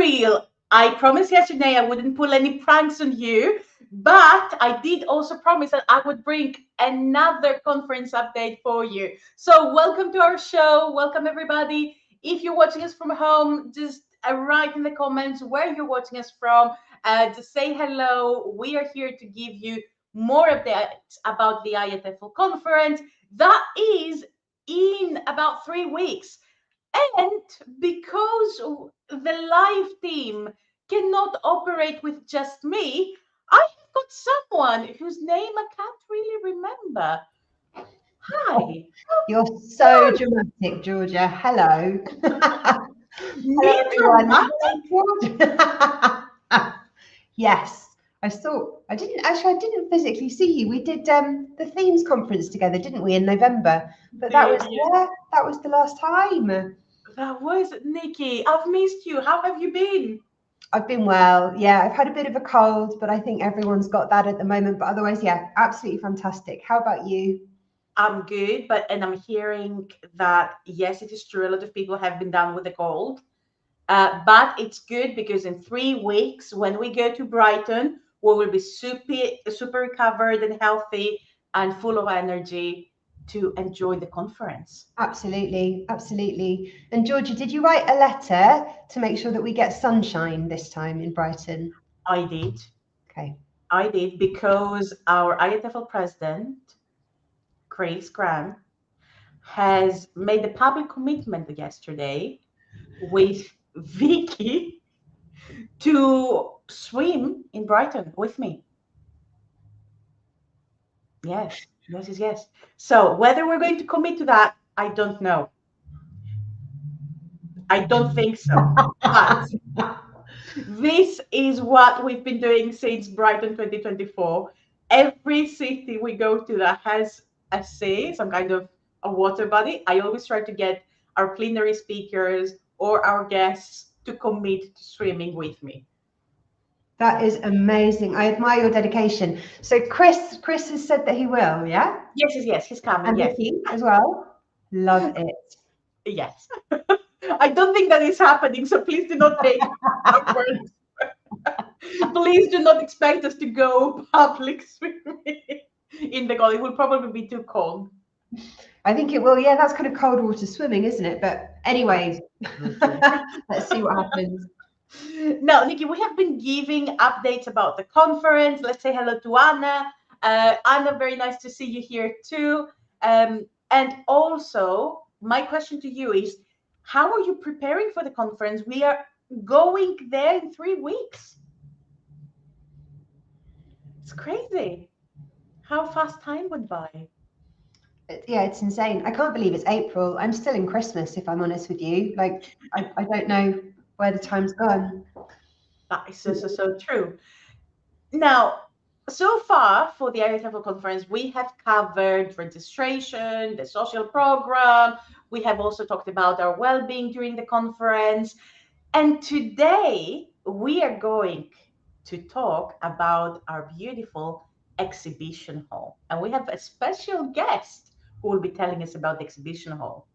real. I promised yesterday I wouldn't pull any pranks on you, but I did also promise that I would bring another conference update for you. So welcome to our show. Welcome everybody. If you're watching us from home, just write in the comments where you're watching us from. Just say hello. We are here to give you more updates about the IATEFL conference. That is in about 3 weeks. And because the live team cannot operate with just me, I have got someone whose name I can't really remember. Hi. You're so dramatic, Georgia. Hello. Hello, everyone. Georgia. Yes. I didn't physically see you. We did the themes conference together, didn't we, in November? But that was the last time. That was Nikki. I've missed you. How have you been? I've been well. Yeah, I've had a bit of a cold, but I think everyone's got that at the moment. But otherwise, yeah, absolutely fantastic. How about you? I'm good, and I'm hearing that yes, it is true. A lot of people have been down with the cold, but it's good because in 3 weeks, when we go to Brighton, we will be super recovered and healthy and full of energy to enjoy the conference. Absolutely, absolutely. And Georgia, did you write a letter to make sure that we get sunshine this time in Brighton? I did. Okay. I did because our IATEFL president, Chris Graham, has made a public commitment yesterday with Vicky to swim in Brighton with me. Yes. So whether we're going to commit to that, I don't know. I don't think so. But this is what we've been doing since Brighton 2024. Every city we go to that has a sea, some kind of a water body, I always try to get our plenary speakers or our guests to commit to swimming with me. That is amazing. I admire your dedication. So Chris has said that he will, yeah? Yes, he's coming. And yes. Vicky as well. Love it. Yes. I don't think that is happening, so please do not take our words. Please do not expect us to go public swimming in the cold. It will probably be too cold. I think it will. Yeah, that's kind of cold water swimming, isn't it? But anyway, let's see what happens. Now, Nikki, we have been giving updates about the conference. Let's say hello to Anna. Anna, very nice to see you here too. And also, my question to you is, how are you preparing for the conference? We are going there in 3 weeks. It's crazy how fast time went by. Yeah, it's insane. I can't believe it's April. I'm still in Christmas, if I'm honest with you. Like, I don't know where the time's gone. That is so true. Now, so far for the IATEFL conference, we have covered registration, the social program. We have also talked about our well-being during the conference. And today we are going to talk about our beautiful exhibition hall. And we have a special guest who will be telling us about the exhibition hall.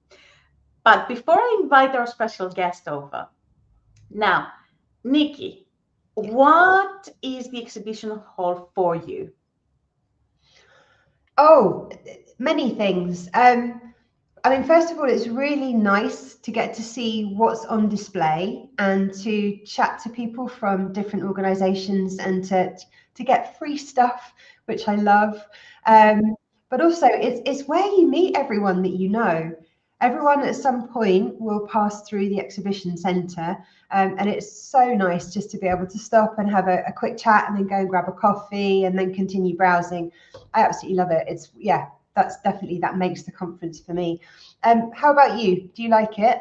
But before I invite our special guest over, now, Nikki, what is the exhibition hall for you? Oh, many things. I mean, first of all, it's really nice to get to see what's on display and to chat to people from different organizations and to get free stuff, which I love. But also, it's where you meet everyone that you know. Everyone at some point will pass through the exhibition centre, and it's so nice just to be able to stop and have a quick chat and then go and grab a coffee and then continue browsing. I absolutely love it. That makes the conference for me. How about you? Do you like it?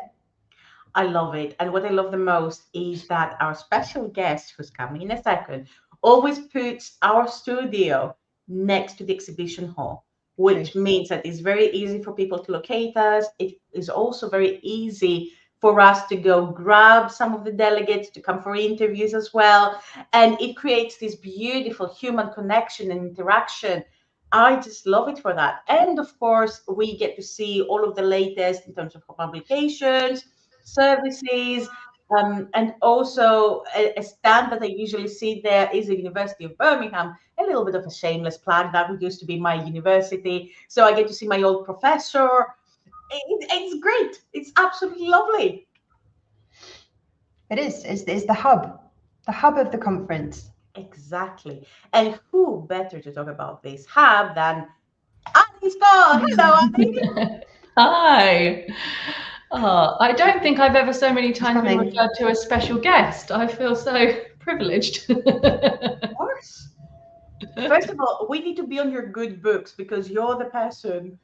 I love it. And what I love the most is that our special guest, who's coming in a second, always puts our studio next to the exhibition hall, which means that it's very easy for people to locate us. It is also very easy for us to go grab some of the delegates to come for interviews as well. And it creates this beautiful human connection and interaction. I just love it for that. And of course, we get to see all of the latest in terms of publications, services, And also a stand that I usually see there is the University of Birmingham, a little bit of a shameless plug. That used to be my university. So I get to see my old professor. It's great. It's absolutely lovely. It is. It's the hub of the conference. Exactly. And who better to talk about this hub than Annie Scott? Hello, Annie. Hi. Oh, I don't think I've ever so many times been Coming. referred to as special guest. I feel so privileged. Of course. First of all, we need to be on your good books because you're the person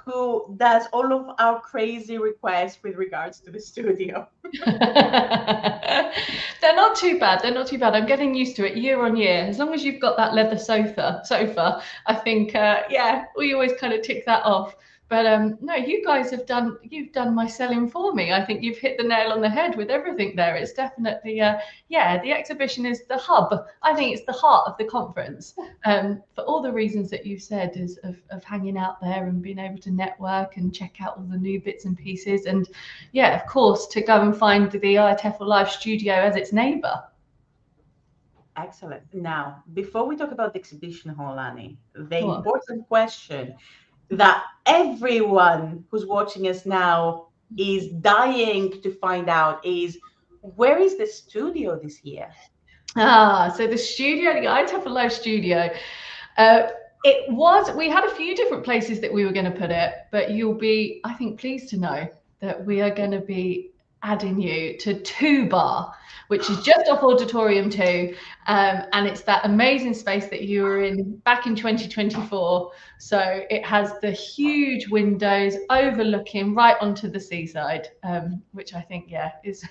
who does all of our crazy requests with regards to the studio. They're not too bad. They're not too bad. I'm getting used to it year on year. As long as you've got that leather sofa, I think, yeah, we always kind of tick that off. But no, you guys you've done my selling for me. I think you've hit the nail on the head with everything there. It's definitely, yeah, the exhibition is the hub. I think it's the heart of the conference. For all the reasons that you've said is of hanging out there and being able to network and check out all the new bits and pieces. And yeah, of course, to go and find the IATEFL Live studio as its neighbour. Excellent. Now, before we talk about the exhibition hall, Annie, the Go on. important question that everyone who's watching us now is dying to find out is, where is the studio this year? So the studio, the IATEFL Live studio, we had a few different places that we were going to put it, but you'll be, I think, pleased to know that we are going to be adding you to 2 Bar, which is just off Auditorium 2, and it's that amazing space that you were in back in 2024. So it has the huge windows overlooking right onto the seaside, which I think, yeah, is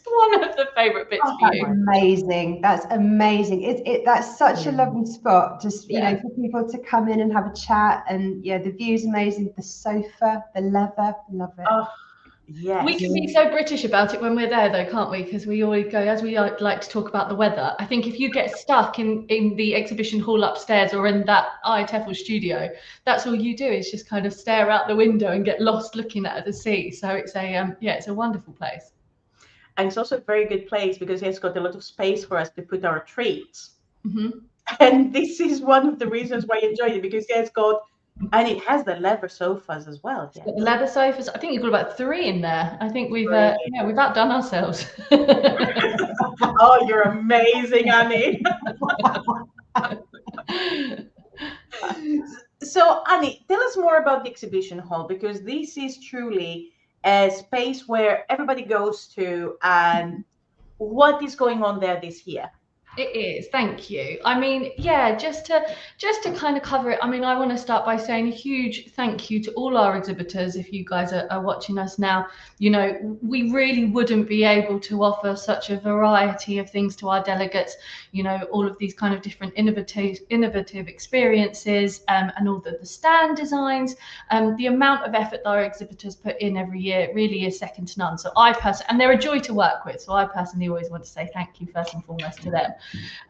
one of the favourite bits for you. Amazing. That's amazing. That's such a lovely spot. Just you know, for people to come in and have a chat, and yeah, the view's amazing. The sofa, the leather, love it. Oh, yes. We can be so British about it when we're there, though, can't we? Because we always go, as we like to talk about the weather. I think if you get stuck in the exhibition hall upstairs or in that IATEFL studio, that's all you do is just kind of stare out the window and get lost looking at the sea. So it's it's a wonderful place. And it's also a very good place because it's got a lot of space for us to put our treats. Mm-hmm. And this is one of the reasons why I enjoyed it, because it's got, and it has the leather sofas as well. Yes. The leather sofas. I think you've got about 3 in there. I think we've we've outdone ourselves. Oh, you're amazing, Annie. So, Annie, tell us more about the exhibition hall, because this is truly a space where everybody goes to, and what is going on there this year? It is, thank you. I mean, yeah, just to kind of cover it, I mean, I want to start by saying a huge thank you to all our exhibitors. If you guys are watching us now, you know, we really wouldn't be able to offer such a variety of things to our delegates, you know, all of these kind of different innovative experiences, and all the stand designs, the amount of effort that our exhibitors put in every year really is second to none. So and they're a joy to work with. So I personally always want to say thank you first and foremost to them.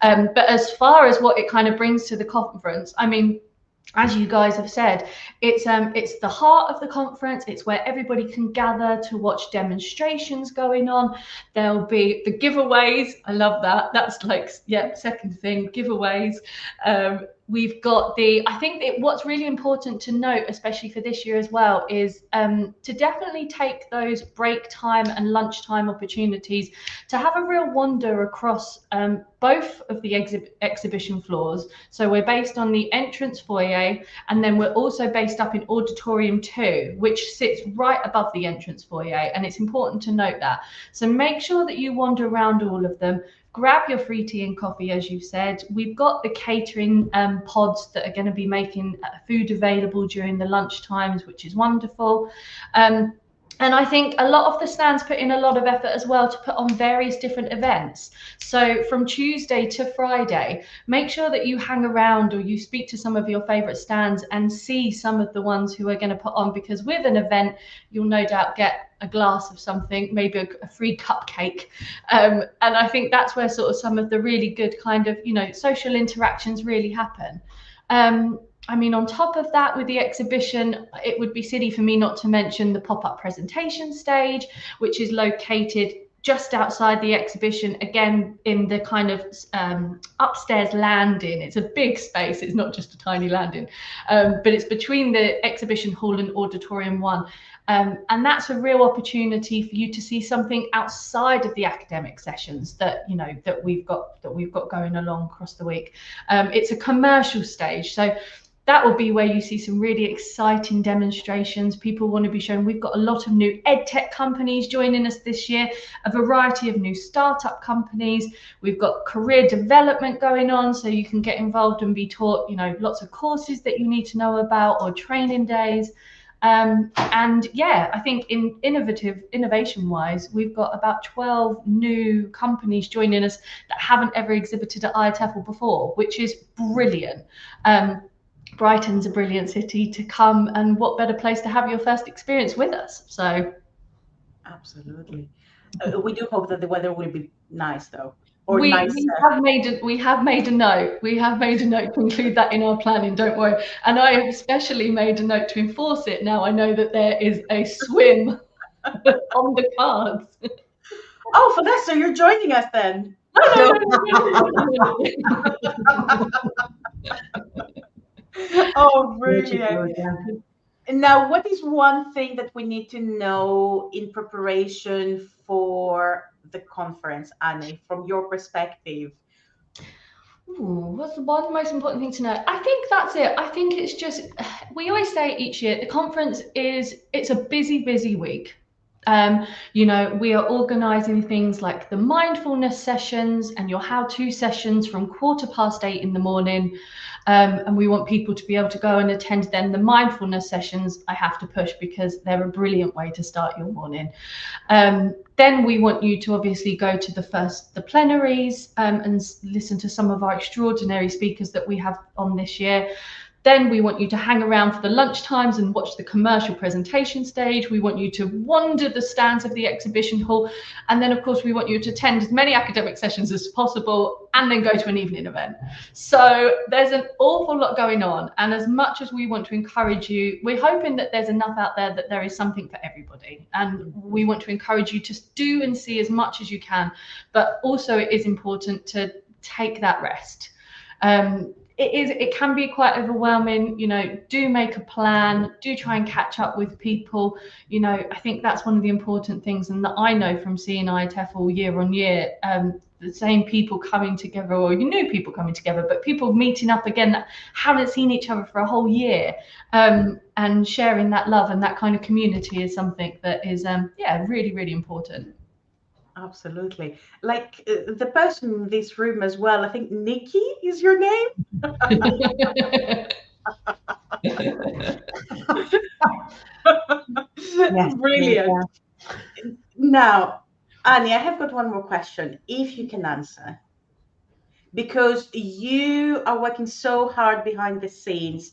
But as far as what it kind of brings to the conference, I mean, as you guys have said, it's the heart of the conference. It's where everybody can gather to watch demonstrations going on. There'll be the giveaways. I love that. That's like, yeah, second thing, giveaways. We've got I think what's really important to note, especially for this year as well, is to definitely take those break time and lunchtime opportunities to have a real wander across both of the exhibition floors. So we're based on the entrance foyer, and then we're also based up in Auditorium 2, which sits right above the entrance foyer. And it's important to note that. So make sure that you wander around all of them. Grab your free tea and coffee, as you've said. We've got the catering pods that are going to be making food available during the lunch times, which is wonderful. And I think a lot of the stands put in a lot of effort as well to put on various different events. So from Tuesday to Friday, make sure that you hang around or you speak to some of your favourite stands and see some of the ones who are going to put on, because with an event, you'll no doubt get a glass of something, maybe a free cupcake. And I think that's where sort of some of the really good kind of, you know, social interactions really happen. I mean, on top of that, with the exhibition, it would be silly for me not to mention the pop-up presentation stage, which is located just outside the exhibition, again in the kind of upstairs landing. It's a big space, it's not just a tiny landing, but it's between the exhibition hall and auditorium 1. And that's a real opportunity for you to see something outside of the academic sessions that that we've got going along across the week. It's a commercial stage, so that will be where you see some really exciting demonstrations. People want to be shown. We've got a lot of new edtech companies joining us this year, a variety of new startup companies. We've got career development going on, so you can get involved and be taught, lots of courses that you need to know about, or training days. And yeah, I think in innovation wise, we've got about 12 new companies joining us that haven't ever exhibited at IATEFL before, which is brilliant. Brighton's a brilliant city to come, and what better place to have your first experience with us? So absolutely. We do hope that the weather will be nice, though. Or we nicer. we have made a note to include that in our planning, don't worry. And I have especially made a note to enforce it. Now I know that there is a swim on the cards. Oh, for that, so you're joining us then? No. Oh, brilliant. Now, what is one thing that we need to know in preparation for the conference, Annie, from your perspective? What's the one most important thing to know? I think that's it. I think it's just, we always say each year, the conference it's a busy week. We are organising things like the mindfulness sessions and your how-to sessions from 8:15 in the morning. And we want people to be able to go and attend them. The mindfulness sessions I have to push because they're a brilliant way to start your morning. Then we want you to obviously go to the plenaries and listen to some of our extraordinary speakers that we have on this year. Then we want you to hang around for the lunch times and watch the commercial presentation stage. We want you to wander the stands of the exhibition hall. And then, of course, we want you to attend as many academic sessions as possible and then go to an evening event. So there's an awful lot going on. And as much as we want to encourage you, we're hoping that there's enough out there that there is something for everybody. And we want to encourage you to do and see as much as you can. But also it is important to take that rest. It can be quite overwhelming, do make a plan, do try and catch up with people. I think that's one of the important things, and that I know from seeing IATEFL year on year, the same people coming together, or new people coming together, but people meeting up again that haven't seen each other for a whole year, and sharing that love and that kind of community is something that is, really, really important. Absolutely. Like the person in this room as well, I think Nikki is your name. Yes, brilliant. Yeah. Now, Annie, I have got one more question, if you can answer. Because you are working so hard behind the scenes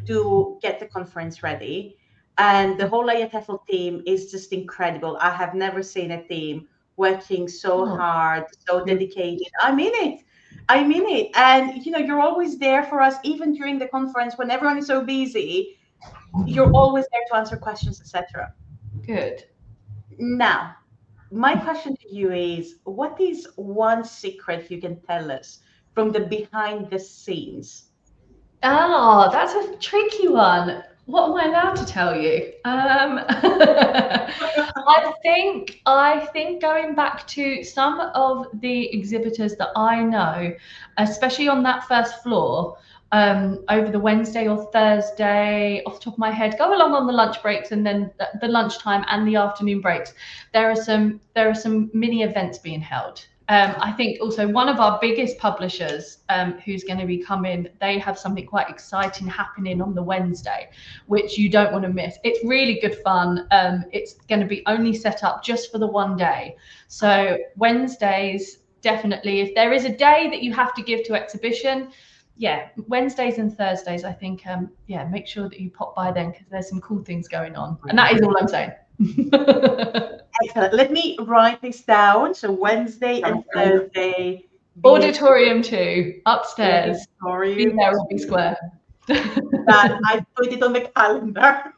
to get the conference ready. And the whole IATEFL team is just incredible. I have never seen a team working so hard, so dedicated. I mean it. And you're always there for us, even during the conference when everyone is so busy. You're always there to answer questions, etc. Good. Now, my question to you is, what is one secret you can tell us from the behind the scenes? Oh, that's a tricky one. What am I allowed to tell you? I think going back to some of the exhibitors that I know, especially on that first floor, over the Wednesday or Thursday, off the top of my head, go along on the lunch breaks and then the lunchtime and the afternoon breaks. There are some mini events being held. I think also one of our biggest publishers who's going to be coming, they have something quite exciting happening on the Wednesday, which you don't want to miss. It's really good fun. It's going to be only set up just for the one day. So Wednesdays, definitely, if there is a day that you have to give to exhibition, Wednesdays and Thursdays, I think, make sure that you pop by then because there's some cool things going on. And that is all I'm saying. Excellent. Let me write this down. So Wednesday and Thursday. Auditorium 2, upstairs. Auditorium Nairobi Square. I put it on the calendar.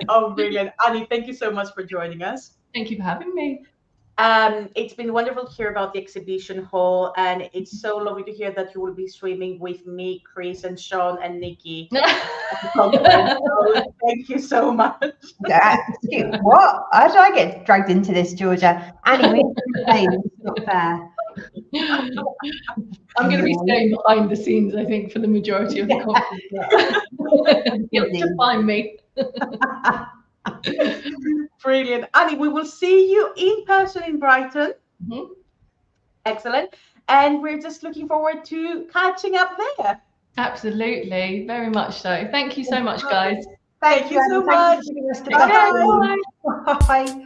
Oh, brilliant. Annie, thank you so much for joining us. Thank you for having me. It's been wonderful to hear about the exhibition hall, and it's so lovely to hear that you will be streaming with me, Chris, and Sean and Nikki at the conference. So thank you so much. What? How did I get dragged into this, Georgia? Annie, we it's not fair. I'm going to be staying behind the scenes, I think, for the majority of the conference. You have to find me. Brilliant. Annie, we will see you in person in Brighton. Mhm. Excellent. And we're just looking forward to catching up there. Absolutely, very much so. Thank you so much, guys. Thank you so Annie. much. Thank you for giving us the Bye. best. Bye.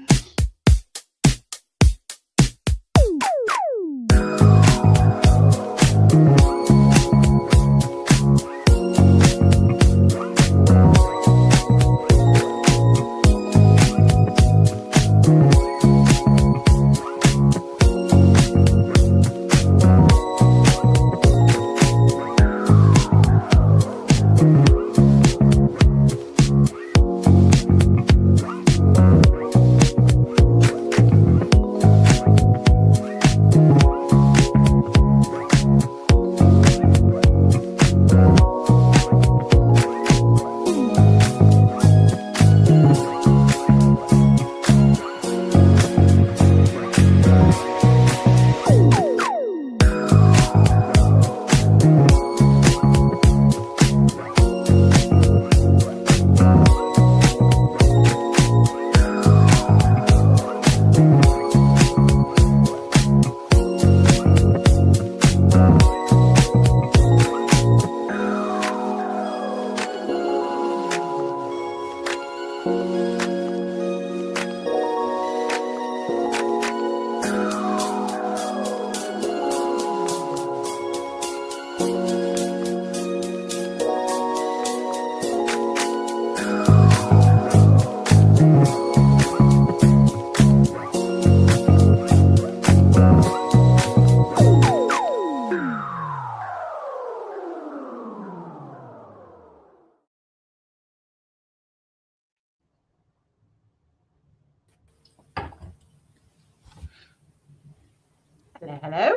Hello.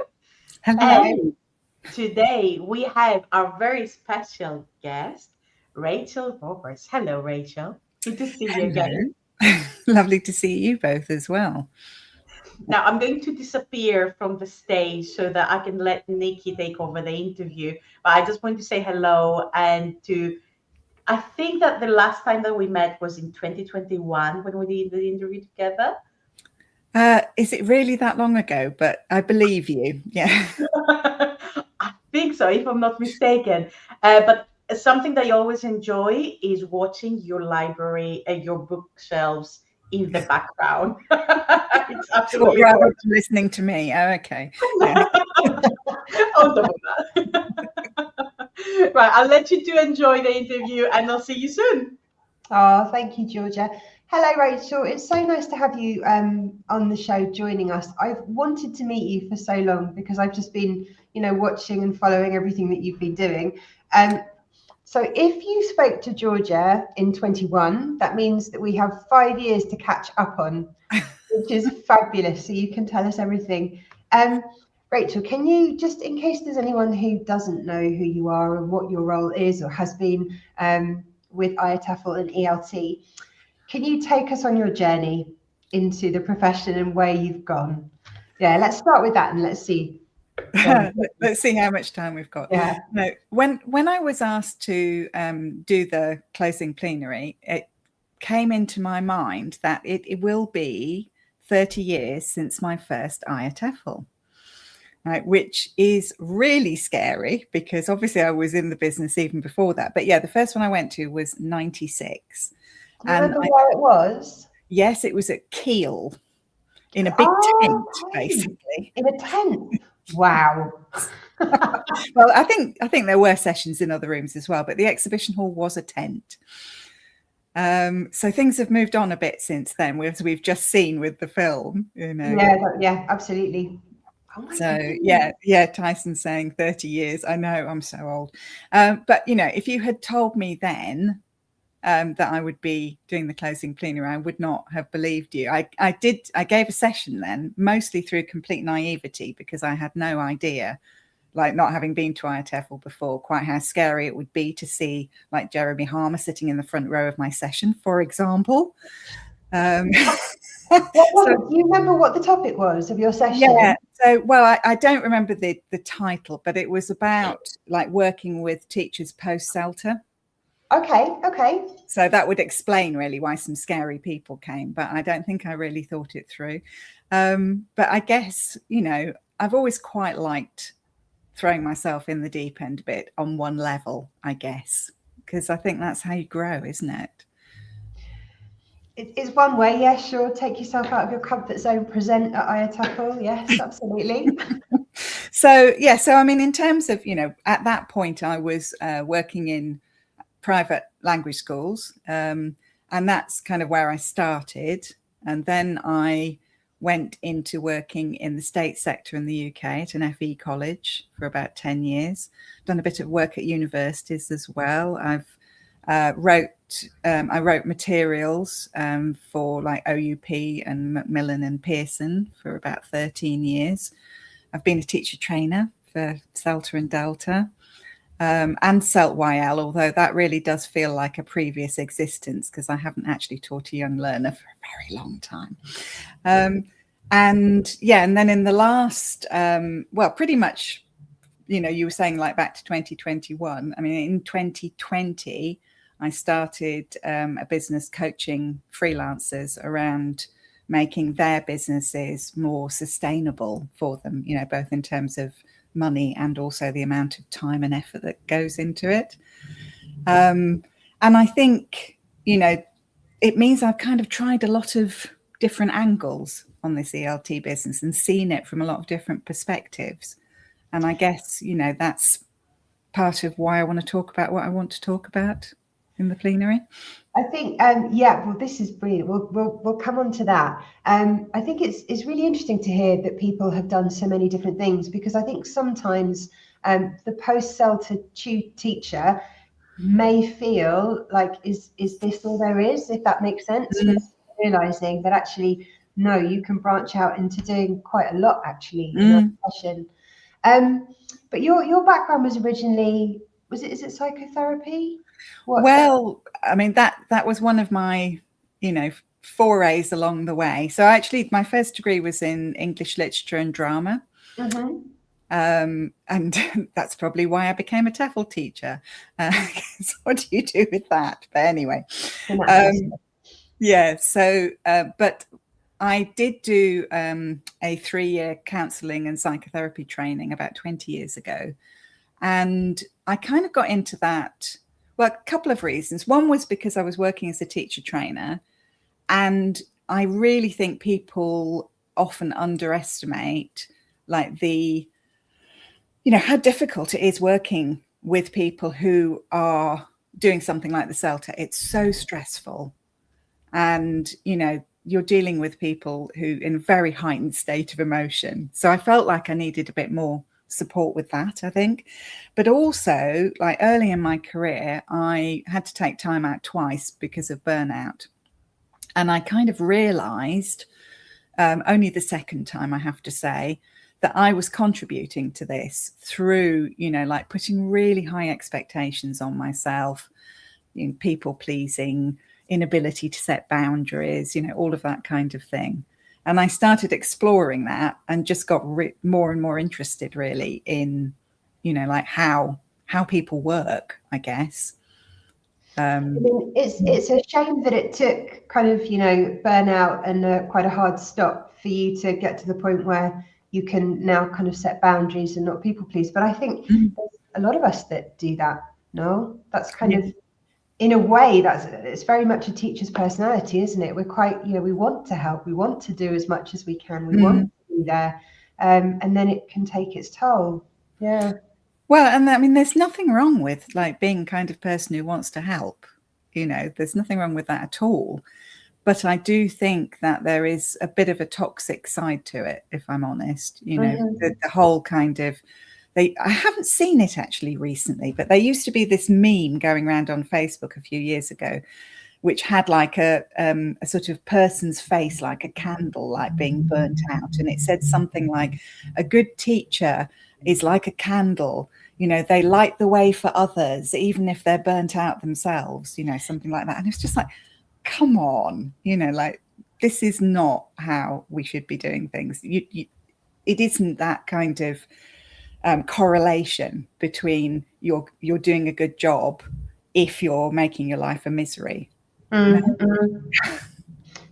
Hello. And today we have our very special guest, Rachel Roberts. Hello, Rachel. Good to see you again. Lovely to see you both as well. Now, I'm going to disappear from the stage so that I can let Nikki take over the interview. But I just want to say hello and I think that the last time that we met was in 2021 when we did the interview together. Is it really that long ago? But I believe you. Yeah. I think so, if I'm not mistaken. But something that I always enjoy is watching your library and your bookshelves in the background. It's absolutely rather than listening to me. Oh, okay. Yeah. On top of that. Right, I'll let you to enjoy the interview and I'll see you soon. Oh, thank you, Georgia. Hello, Rachel. It's so nice to have you on the show joining us. I've wanted to meet you for so long because I've just been, watching and following everything that you've been doing. So if you spoke to Georgia in 21, that means that we have 5 years to catch up on, which is fabulous. So you can tell us everything. Rachel, can you, just in case there's anyone who doesn't know who you are and what your role is or has been with IATEFL and ELT, can you take us on your journey into the profession and where you've gone? Yeah, let's start with that and let's see. Let's see how much time we've got. Yeah. No, when I was asked to do the closing plenary, it came into my mind that it will be 30 years since my first IATEFL. Right, which is really scary because obviously I was in the business even before that. But yeah, the first one I went to was 96. Do you remember where it was? Yes, it was at Kiel in a big tent, basically. In a tent. Wow. Well, I think there were sessions in other rooms as well, but the exhibition hall was a tent. So things have moved on a bit since then, as we've just seen with the film. Yeah, absolutely. Oh so yeah, Tyson's saying 30 years. I know, I'm so old. But if you had told me then that I would be doing the closing plenary, I would not have believed you. I gave a session then, mostly through complete naivety, because I had no idea, like not having been to IATEFL before, quite how scary it would be to see like Jeremy Harmer sitting in the front row of my session, for example. Do you remember what the topic was of your session? Yeah, so well, I don't remember the title, but it was about like working with teachers post-CELTA. Okay. So that would explain really why some scary people came, but I don't think I really thought it through. But I guess, you know, I've always quite liked throwing myself in the deep end a bit on one level, I guess, because I think that's how you grow, isn't it? It's one way, yeah, sure. Take yourself out of your comfort zone, present at IATEFL. Yes, absolutely. So I mean, in terms of, you know, at that point I was working in private language schools, and that's kind of where I started. And then I went into working in the state sector in the UK at an FE college for about 10 years. Done a bit of work at universities as well. I wrote materials for like OUP and Macmillan and Pearson for about 13 years. I've been a teacher trainer for CELTA and Delta, and CELT-YL, although that really does feel like a previous existence because I haven't actually taught a young learner for a very long time. And then in the last, pretty much, you know, you were saying like back to 2021. I mean, in 2020, I started a business coaching freelancers around making their businesses more sustainable for them, you know, both in terms of money and also the amount of time and effort that goes into it. And I think, you know, it means I've kind of tried a lot of different angles on this ELT business and seen it from a lot of different perspectives. And I guess, you know, that's part of why I want to talk about what I want to talk about in the plenary. I think, well, this is brilliant. We'll come on to that. I think it's really interesting to hear that people have done so many different things, because I think sometimes the post-CELTA teacher may feel like, is this all there is, if that makes sense? Mm-hmm. Realizing that actually, no, you can branch out into doing quite a lot actually in our profession. But your background was originally, is it psychotherapy? Well, I mean, that was one of my, you know, forays along the way. So actually, my first degree was in English literature and drama. Mm-hmm. And that's probably why I became a TEFL teacher. What do you do with that? But anyway, but I did do a 3-year counselling and psychotherapy training about 20 years ago. And I kind of got into that, well, a couple of reasons. One was because I was working as a teacher trainer, and I really think people often underestimate like the, you know, how difficult it is working with people who are doing something like the CELTA. It's so stressful. And, you know, you're dealing with people who in a very heightened state of emotion. So I felt like I needed a bit more support with that, I think. But also, like early in my career, I had to take time out twice because of burnout. And I kind of realized, only the second time, I have to say, that I was contributing to this through, you know, like putting really high expectations on myself, you know, people pleasing, inability to set boundaries, you know, all of that kind of thing. And I started exploring that and just got more and more interested really in, you know, like how people work, I guess. I mean, it's a shame that it took kind of, you know, burnout and quite a hard stop for you to get to the point where you can now kind of set boundaries and not people please. But I think there's a lot of us that do that. No, that's kind of, in a way, it's very much a teacher's personality, isn't it? We're quite, you know, we want to help, we want to do as much as we can, we want to be there, and then it can take its toll. Yeah. Well, and I mean, there's nothing wrong with like being kind of person who wants to help. You know, there's nothing wrong with that at all. But I do think that there is a bit of a toxic side to it, if I'm honest. You know, the whole kind of I haven't seen it actually recently, but there used to be this meme going around on Facebook a few years ago, which had like a sort of person's face, like a candle, like being burnt out. And it said something like, a good teacher is like a candle, you know, they light the way for others, even if they're burnt out themselves, you know, something like that. And it's just like, come on, you know, like, this is not how we should be doing things. It isn't that kind of correlation between you're doing a good job if you're making your life a misery. Mm-hmm.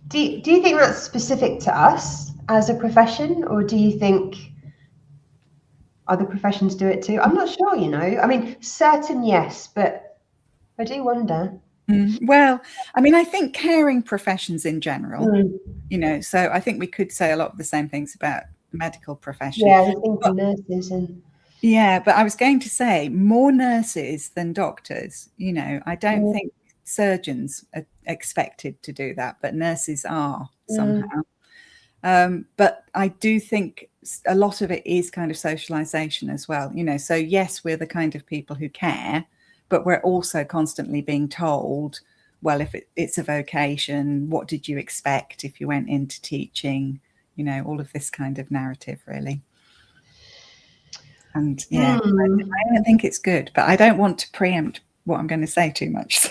Do you think that's specific to us as a profession, or do you think other professions do it too? I'm not sure, you know. I mean, certain yes, but I do wonder. Well, I mean, I think caring professions in general, you know, so I think we could say a lot of the same things about the medical profession. Yeah, I was thinking nurses and... Yeah, but I was going to say more nurses than doctors, you know. I don't think surgeons are expected to do that, but nurses are somehow. But I do think a lot of it is kind of socialization as well, you know. So yes, we're the kind of people who care, but we're also constantly being told, well, if it's a vocation, what did you expect if you went into teaching? You know, all of this kind of narrative, really. And yeah, I don't think it's good, but I don't want to preempt what I'm going to say too much.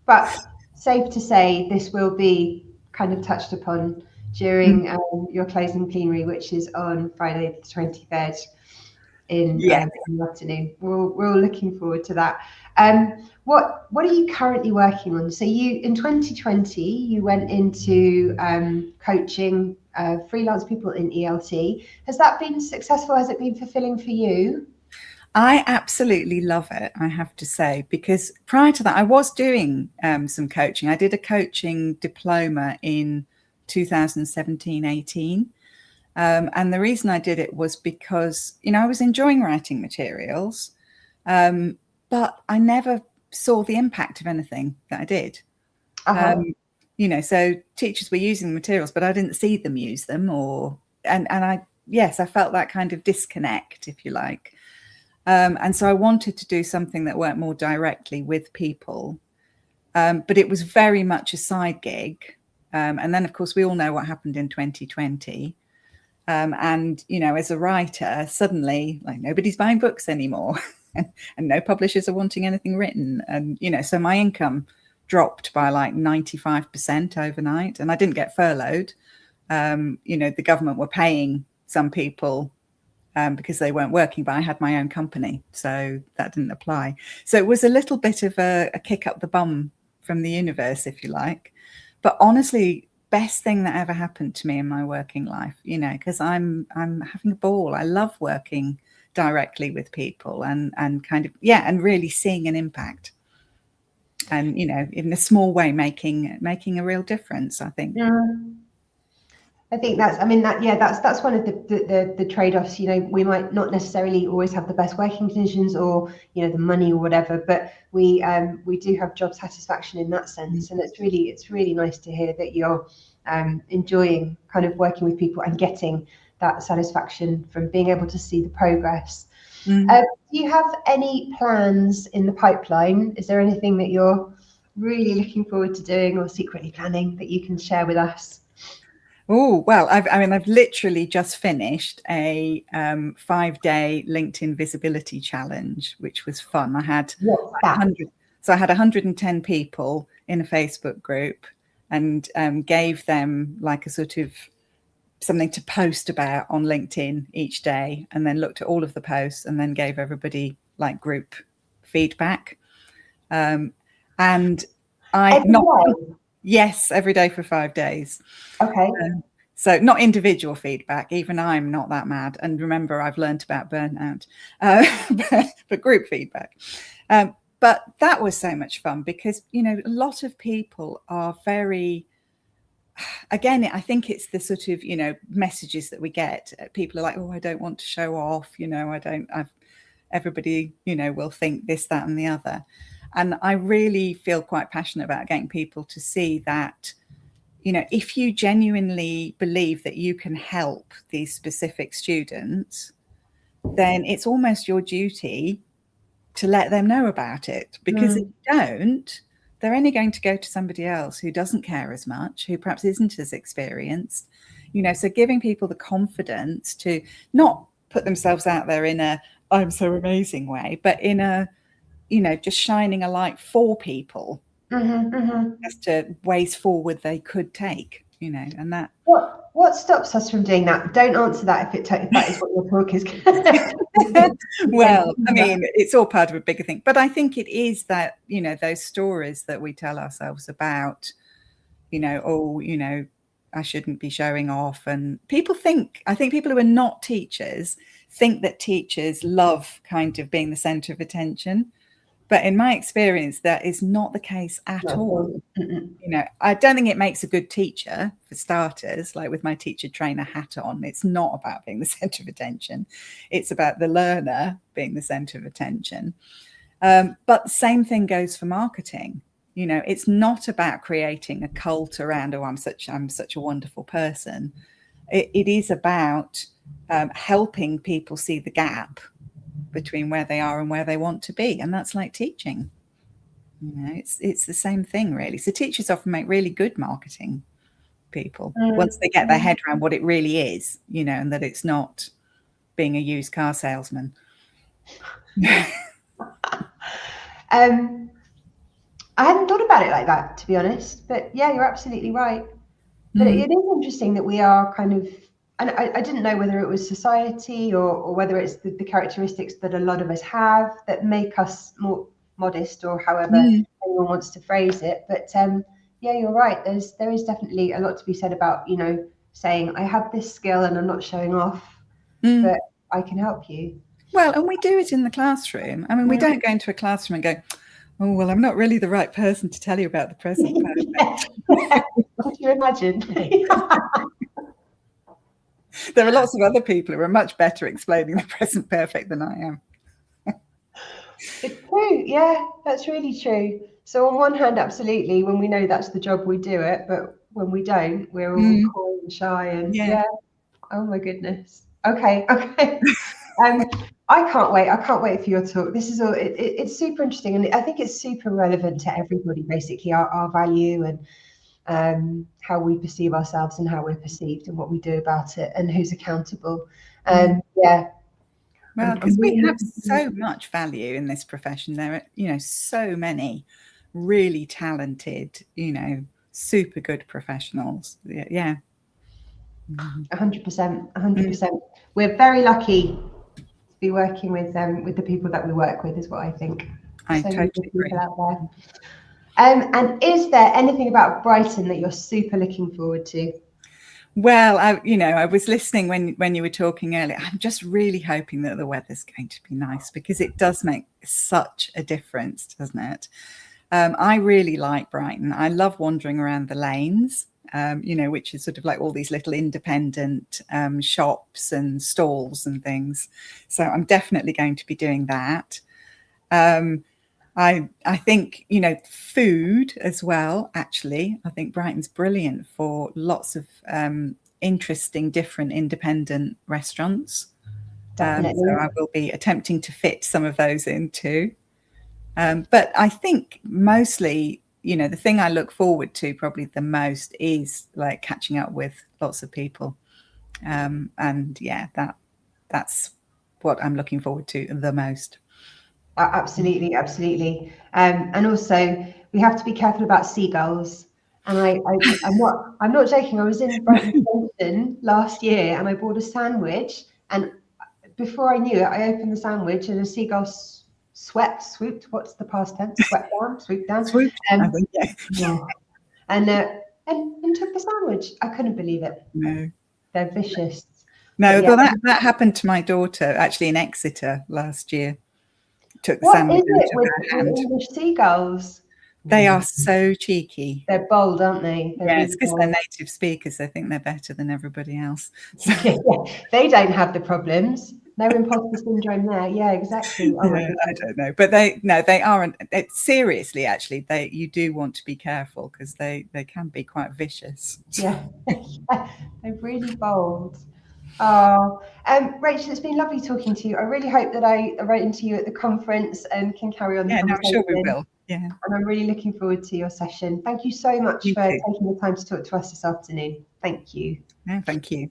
But safe to say, this will be kind of touched upon during your closing plenary, which is on Friday the 23rd in the afternoon. We're all looking forward to that. What are you currently working on? So you, in 2020, you went into coaching freelance people in ELT. Has that been successful? Has it been fulfilling for you? I absolutely love it, I have to say, because prior to that, I was doing some coaching. I did a coaching diploma in 2017-18. And the reason I did it was because, you know, I was enjoying writing materials, but I never saw the impact of anything that I did. You know, so teachers were using the materials, but I didn't see them use them, and I felt that kind of disconnect, if you like. And so I wanted to do something that worked more directly with people, but it was very much a side gig. And then, of course, we all know what happened in 2020. And, you know, as a writer, suddenly, like, nobody's buying books anymore and no publishers are wanting anything written. And, you know, so my income dropped by like 95% overnight, and I didn't get furloughed. You know, the government were paying some people because they weren't working, but I had my own company, so that didn't apply. So it was a little bit of a kick up the bum from the universe, if you like. But honestly, best thing that ever happened to me in my working life, you know, because I'm having a ball. I love working directly with people and kind of, and really seeing an impact. And, you know, in a small way, making a real difference, I think. I think that's one of the trade-offs. You know, we might not necessarily always have the best working conditions or, you know, the money or whatever, but we do have job satisfaction in that sense. And it's really nice to hear that you're enjoying kind of working with people and getting that satisfaction from being able to see the progress. Do you have any plans in the pipeline? Is there anything that you're really looking forward to doing or secretly planning that you can share with us? Oh, well, I've literally just finished a 5-day LinkedIn visibility challenge, which was fun. I had 110 people in a Facebook group and gave them like a sort of something to post about on LinkedIn each day, and then looked at all of the posts and then gave everybody like group feedback. Yes, every day for 5 days. Okay. So not individual feedback, even I'm not that mad. And remember, I've learned about burnout, but group feedback. But that was so much fun because, you know, a lot of people are very, again, I think it's the sort of, you know, messages that we get. People are like, oh, I don't want to show off, you know, everybody, you know, will think this, that, and the other. And I really feel quite passionate about getting people to see that, you know, if you genuinely believe that you can help these specific students, then it's almost your duty to let them know about it, because if you don't, they're only going to go to somebody else who doesn't care as much, who perhaps isn't as experienced, so giving people the confidence to not put themselves out there in a I'm so amazing way, but in a just shining a light for people as to ways forward they could take, and that. What stops us from doing that? Don't answer that if that is what your talk is. Well, I mean, it's all part of a bigger thing, but I think it is that, those stories that we tell ourselves about, I shouldn't be showing off. And I think people who are not teachers think that teachers love kind of being the center of attention. But in my experience, that is not the case at all. I don't think it makes a good teacher, for starters. Like with my teacher trainer hat on, it's not about being the center of attention. It's about the learner being the center of attention. But the same thing goes for marketing. It's not about creating a cult around, I'm such a wonderful person. It is about helping people see the gap between where they are and where they want to be, and that's like teaching. It's the same thing, really. So teachers often make really good marketing people once they get their head around what it really is, and that it's not being a used car salesman. I hadn't thought about it like that, to be honest, but yeah, you're absolutely right. But it is interesting that we are kind of, and I didn't know whether it was society or whether it's the characteristics that a lot of us have that make us more modest, or however anyone wants to phrase it. But yeah, you're right. There is definitely a lot to be said about, saying I have this skill and I'm not showing off, but I can help you. Well, and we do it in the classroom. I mean, we don't go into a classroom and go, oh, well, I'm not really the right person to tell you about the present perfect. Could you imagine? There are lots of other people who are much better explaining the present perfect than I am. It's true. Yeah, that's really true. So on one hand, absolutely, when we know that's the job, we do it. But when we don't, we're all coy and shy. And yeah. Oh my goodness. Okay. I can't wait for your talk. This is all. It's super interesting, and I think it's super relevant to everybody. Basically, our value and how we perceive ourselves and how we're perceived and what we do about it and who's accountable. Yeah. Well, because we have so much value in this profession. There are, so many really talented, super good professionals. Yeah. 100%. We're very lucky to be working with the people that we work with, is what I think. I totally agree. Out there. And is there anything about Brighton that you're super looking forward to? Well, I was listening when you were talking earlier. I'm just really hoping that the weather's going to be nice, because it does make such a difference, doesn't it? I really like Brighton. I love wandering around the lanes, which is sort of like all these little independent shops and stalls and things. So I'm definitely going to be doing that. I think, food as well, actually. I think Brighton's brilliant for lots of interesting, different independent restaurants. So I will be attempting to fit some of those in too. But I think mostly, the thing I look forward to probably the most is like catching up with lots of people. And yeah, that's what I'm looking forward to the most. Absolutely. And also we have to be careful about seagulls. And I'm not joking. I was in Brighton last year and I bought a sandwich, and before I knew it, I opened the sandwich and a seagull swooped. What's the past tense? Swooped down. I think, yeah. And took the sandwich. I couldn't believe it. No, they're vicious. No, well, that happened to my daughter actually in Exeter last year. Took the sandwich out of her hand. English seagulls? They are so cheeky. They're bold, aren't they? Yeah, it's because they're native speakers. They think they're better than everybody else. So. They don't have the problems. No imposter syndrome there. Yeah, exactly. Oh, I don't know, but they aren't. Seriously, actually, you do want to be careful because they can be quite vicious. Yeah, they're really bold. Oh, Rachel, it's been lovely talking to you. I really hope that I wrote into you at the conference and can carry on the Yeah, no, I'm conversation. sure we will. Yeah. And I'm really looking forward to your session. Thank you so much You for too. taking the time to talk to us this afternoon. Thank you. No, thank you.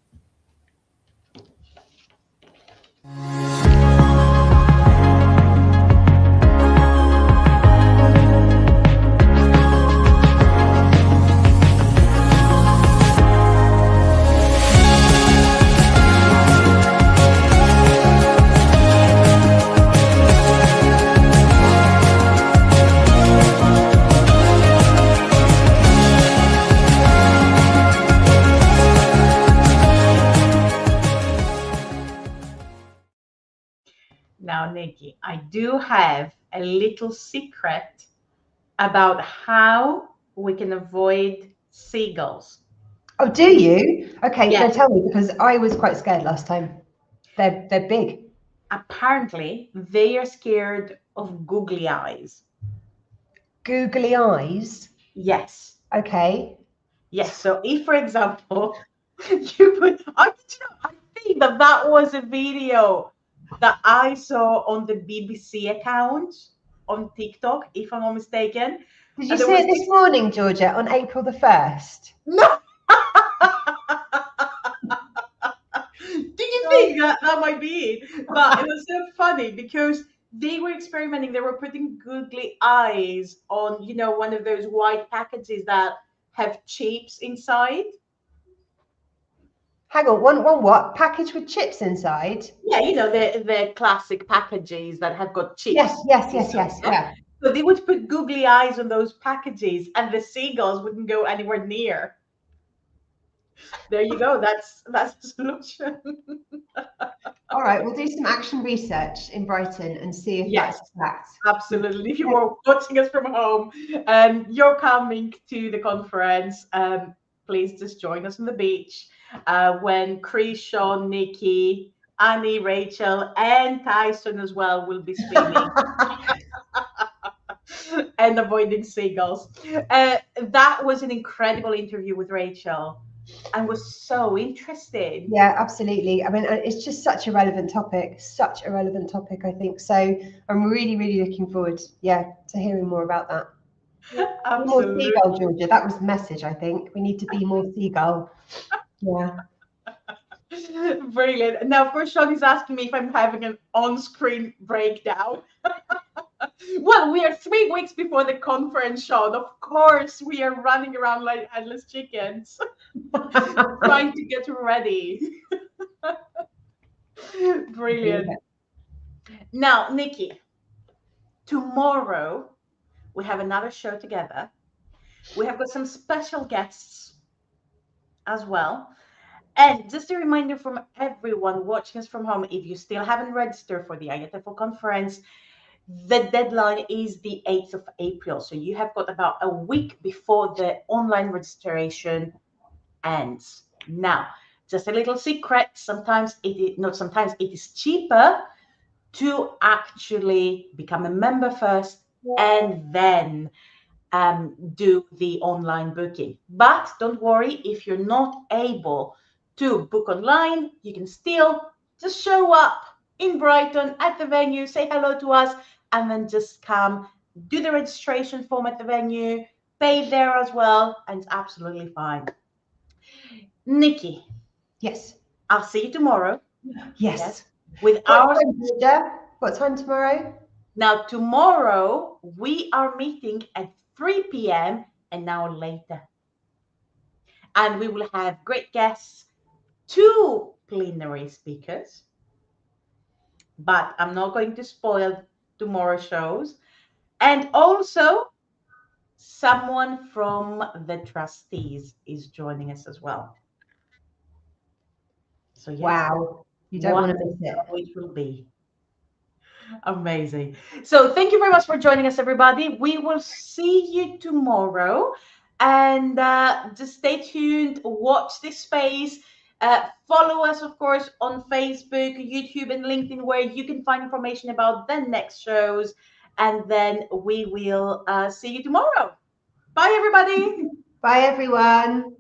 Now, Nikki, I do have a little secret about how we can avoid seagulls. Oh, do you? Okay, Yes. no, tell me, because I was quite scared last time. They're big. Apparently, they are scared of googly eyes. Googly eyes. Yes. Okay. Yes. So if, for example, you put, I think that was a video that I saw on the BBC account on TikTok, if I'm not mistaken. Did you And there see was it this morning, Georgia, on April the 1st? no. Do you think that might be it? But it was so funny because they were experimenting. They were putting googly eyes on, one of those white packages that have chips inside. Hang on, one what? Package with chips inside? Yeah, the classic packages that have got chips. Yes, inside, yeah. So they would put googly eyes on those packages, and the seagulls wouldn't go anywhere near. There you go. That's the solution. All right, we'll do some action research in Brighton and see if Yes. that's fact. Absolutely. If you are watching us from home and you're coming to the conference, please just join us on the beach when Chris, Sean, Nikki, Annie, Rachel, and Tyson as well will be swimming and avoiding seagulls. That was an incredible interview with Rachel and was so interesting. Yeah, absolutely. I mean, it's just such a relevant topic, I think. So I'm really, really looking forward, to hearing more about that. Be more Absolutely. seagull, Georgia. That was the message, I think. We need to be more seagull. Yeah. Brilliant. Now, of course, Sean is asking me if I'm having an on-screen breakdown. Well, we are 3 weeks before the conference, Sean. Of course, we are running around like headless chickens, trying to get ready. Brilliant. Now, Nikki, tomorrow we have another show together. We have got some special guests as well. And just a reminder from everyone watching us from home, if you still haven't registered for the IATEFL conference, the deadline is the 8th of April. So you have got about a week before the online registration ends. Now, just a little secret, it is cheaper to actually become a member first and then do the online booking. But don't worry, if you're not able to book online, you can still just show up in Brighton at the venue, say hello to us, and then just come do the registration form at the venue, pay there as well, and it's absolutely fine. Nikki. Yes. I'll see you tomorrow. Yes. With What time, Georgia? What time tomorrow? Now, tomorrow we are meeting at 3 p.m. an hour later. And we will have great guests, 2 plenary speakers. But I'm not going to spoil tomorrow's shows. And also, someone from the trustees is joining us as well. So yes, wow, you don't want to miss it. It will be amazing. So thank you very much for joining us, everybody. We will see you tomorrow, and just stay tuned. Watch this space. Follow us, of course, on Facebook, YouTube, and LinkedIn, where you can find information about the next shows. And then we will see you tomorrow. Bye, everybody. Bye, everyone.